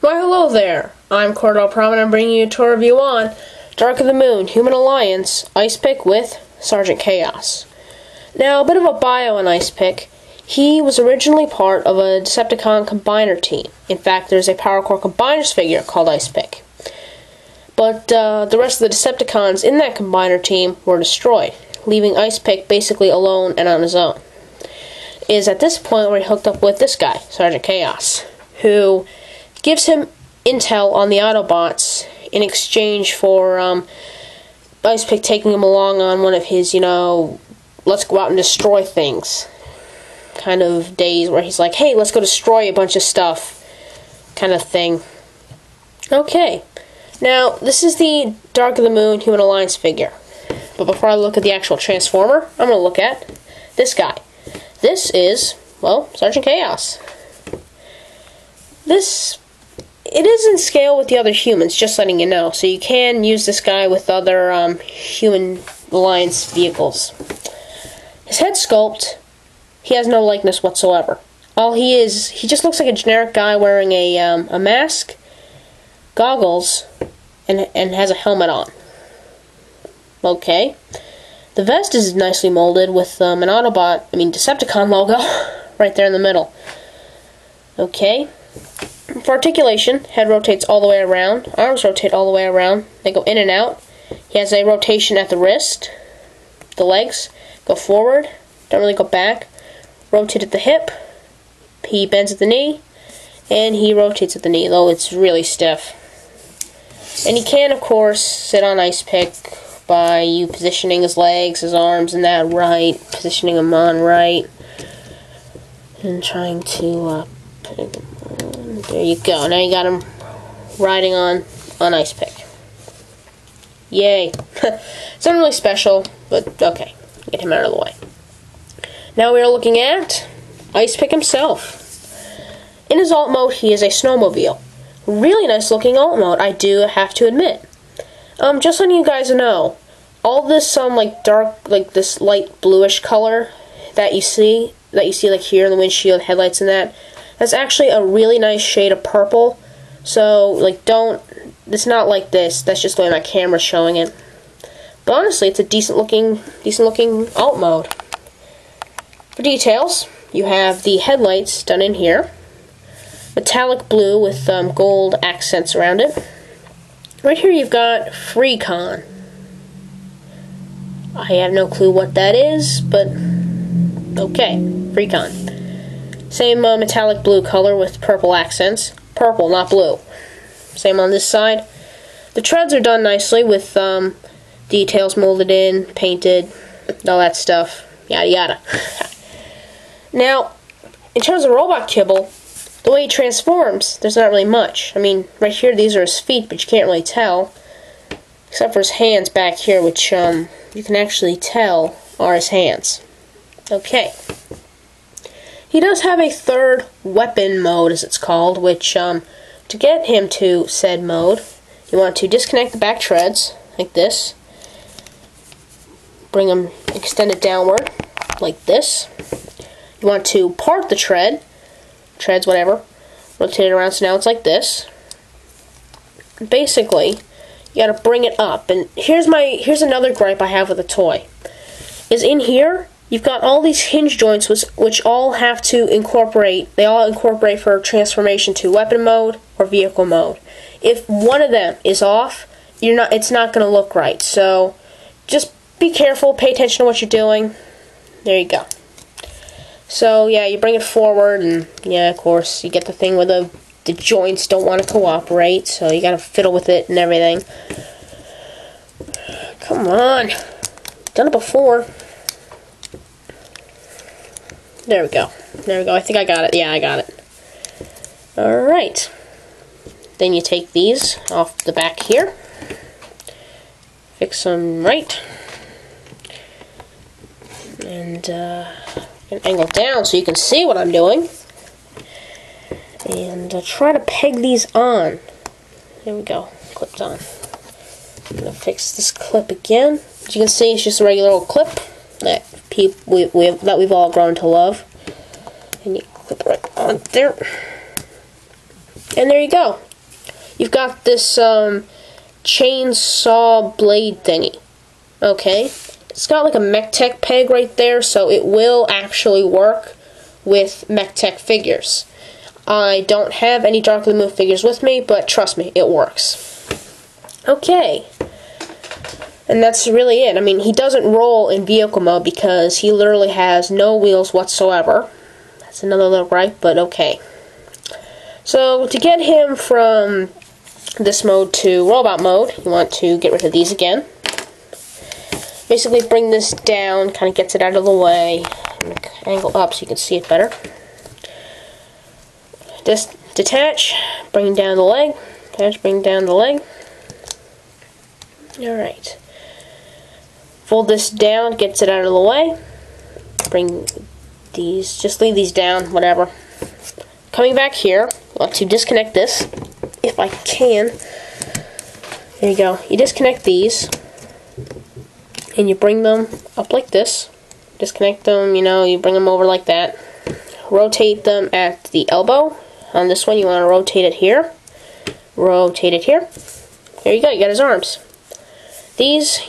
Why hello there, I'm CordellPrime and I'm bringing you a tour review on DOTM Human Alliance, Icepick with Sergeant Chaos. Now, a bit of a bio on Icepick. He was originally part of a Decepticon combiner team. In fact, there's a Power Core combiners figure called Icepick. But the rest of the Decepticons in that combiner team were destroyed, leaving Icepick basically alone and on his own. It is at this point where he hooked up with this guy, Sergeant Chaos, who gives him intel on the Autobots in exchange for Icepick taking him along on one of his, let's go out and destroy things kind of days where he's like, hey, let's go destroy a bunch of stuff kind of thing. Okay, now this is the Dark of the Moon Human Alliance figure. But before I look at the actual Transformer, I'm going to look at this guy. This is, well, Sergeant Chaos. It is in scale with the other humans, just letting you know. So you can use this guy with other Human Alliance vehicles. His head sculpt, he has no likeness whatsoever. All he is, he just looks like a generic guy wearing a mask, goggles, and has a helmet on. Okay. The vest is nicely molded with an Decepticon logo right there in the middle. Okay. For articulation, head rotates all the way around, arms rotate all the way around, they go in and out. He has a rotation at the wrist, the legs go forward, don't really go back, rotate at the hip, he bends at the knee, and he rotates at the knee, though it's really stiff. And he can, of course, sit on Icepick by you positioning his legs, his arms, and that right, positioning them on right, and trying to put him on. There you go. Now you got him riding on Icepick. Yay. It's not really special, but okay. Get him out of the way. Now we are looking at Icepick himself. In his alt mode, he is a snowmobile. Really nice looking alt mode, I do have to admit. Just letting you guys know, all this this light bluish color that you see like here in the windshield, headlights and that's actually a really nice shade of purple. So it's not like this. That's just the way my camera's showing it. But honestly, it's a decent looking alt mode. For details, you have the headlights done in here, metallic blue with gold accents around it. Right here, you've got FreeCon. I have no clue what that is, but okay, FreeCon. Same metallic blue color with purple accents. Purple, not blue. Same on this side. The treads are done nicely with details molded in, painted, all that stuff. Yada yada. Now, in terms of robot kibble, the way he transforms, there's not really much. I mean, right here, these are his feet, but you can't really tell. Except for his hands back here, which you can actually tell are his hands. Okay. He does have a third weapon mode, as it's called, which, to get him to said mode, you want to disconnect the back treads, like this. Bring them, extend it downward, like this. You want to part the treads, whatever, rotate it around, so now it's like this. Basically, you gotta bring it up, and here's another gripe I have with the toy. Is in here, you've got all these hinge joints which all have to incorporate, they all incorporate for transformation to weapon mode or vehicle mode. If one of them is off, it's not going to look right. So just be careful, pay attention to what you're doing. There you go. So yeah, you bring it forward, and yeah, of course, you get the thing where the joints don't want to cooperate, so you got to fiddle with it and everything. Come on. Done it before. There we go. There we go. I think I got it. Yeah, I got it. Alright. Then you take these off the back here. Fix them right. And angle down so you can see what I'm doing. And try to peg these on. There we go. Clipped on. I'm going to fix this clip again. As you can see, it's just a regular old clip that we've all grown to love. And you clip it right on there. And there you go. you've got this chainsaw blade thingy. Okay, it's got like a MechTech peg right there, so it will actually work with MechTech figures. I don't have any Dark of the Moon figures with me, but trust me, it works. Okay. And that's really it. I mean, he doesn't roll in vehicle mode because he literally has no wheels whatsoever. That's another little gripe, but okay. So, to get him from this mode to robot mode, you want to get rid of these again. Basically bring this down, kind of gets it out of the way. Angle up so you can see it better. Just detach, bring down the leg. Detach, bring down the leg. Alright. Fold this down, gets it out of the way. Bring these, just leave these down, whatever. Coming back here, I want to disconnect this, if I can. There you go. You disconnect these, and you bring them up like this. Disconnect them, you bring them over like that. Rotate them at the elbow. On this one, you want to rotate it here. Rotate it here. There you go, you got his arms. These,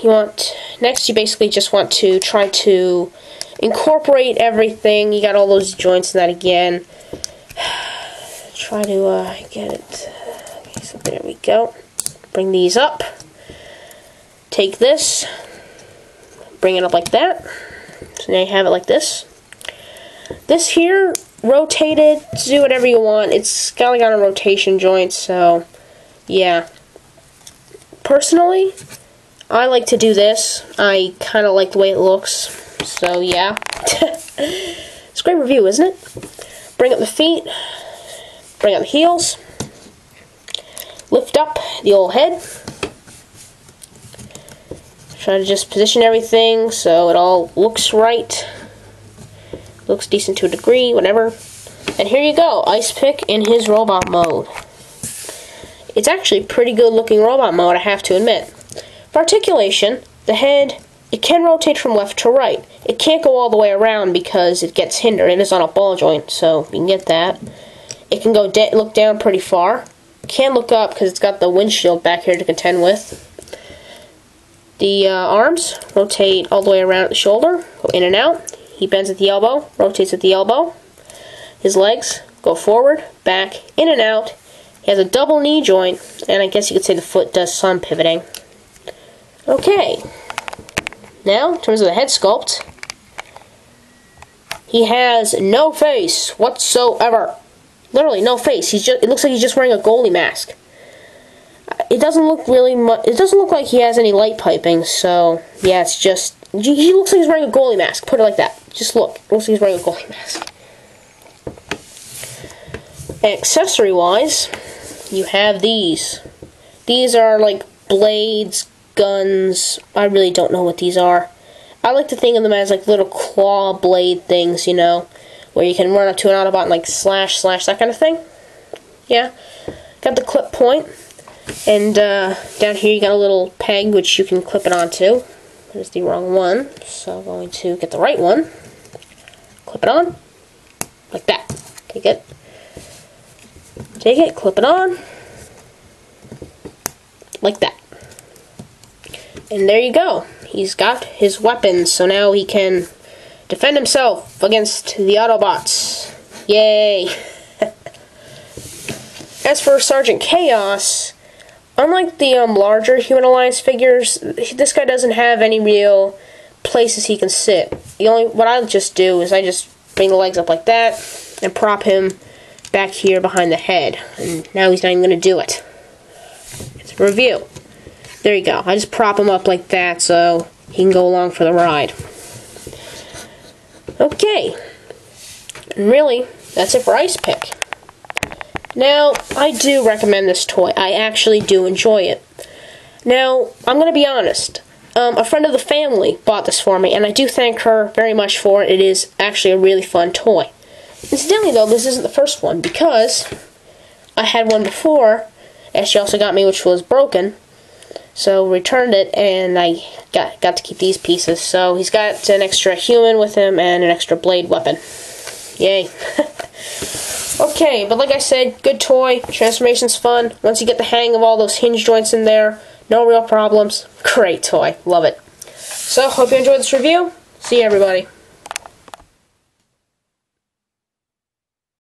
next you basically just want to try to incorporate everything. You got all those joints and that again. Try to get it. Okay, so there we go. Bring these up. Take this. Bring it up like that. So now you have it like this. This here, rotate it, do whatever you want. It's got like on a rotation joint, so yeah. Personally, I like to do this. I kind of like the way it looks, so yeah. It's a great review, isn't it? Bring up the feet, bring up the heels, lift up the old head. Try to just position everything so it all looks right. Looks decent to a degree, whatever. And here you go, Icepick in his robot mode. It's actually pretty good looking robot mode, I have to admit. For articulation, the head, it can rotate from left to right. It can't go all the way around because it gets hindered. It is on a ball joint, so you can get that. It can go look down pretty far. It can look up because it's got the windshield back here to contend with. The arms rotate all the way around the shoulder, go in and out. He bends at the elbow, rotates at the elbow. His legs go forward, back, in and out. He has a double knee joint, and I guess you could say the foot does some pivoting. Okay. Now, in terms of the head sculpt, he has no face whatsoever. Literally, no face. It looks like he's just wearing a goalie mask. It doesn't look really much. It doesn't look like he has any light piping, so yeah, it's just. He looks like he's wearing a goalie mask. Put it like that. Just look. It looks like he's wearing a goalie mask. Accessory-wise, you have these. These are like blades, guns. I really don't know what these are. I like to think of them as like little claw blade things, where you can run up to an Autobot and like slash, that kind of thing. Yeah. Got the clip point. And down here you got a little peg which you can clip it onto. There's the wrong one, so I'm going to get the right one. Clip it on. Like that. Take it. Take it, clip it on. Like that. And there you go. He's got his weapons, so now he can defend himself against the Autobots. Yay! As for Sergeant Chaos, unlike the larger Human Alliance figures, this guy doesn't have any real places he can sit. What I just do is I just bring the legs up like that and prop him back here behind the head. And now he's not even going to do it. It's a review. There you go. I just prop him up like that so he can go along for the ride. Okay. And really, that's it for Icepick. Now, I do recommend this toy. I actually do enjoy it. Now, I'm going to be honest. A friend of the family bought this for me, and I do thank her very much for it. It is actually a really fun toy. Incidentally, though, this isn't the first one, because I had one before, and she also got me, which was broken. So, returned it, and I got to keep these pieces. So, he's got an extra human with him, and an extra blade weapon. Yay. Okay, but like I said, good toy. Transformation's fun. Once you get the hang of all those hinge joints in there, no real problems. Great toy. Love it. So, hope you enjoyed this review. See you, everybody.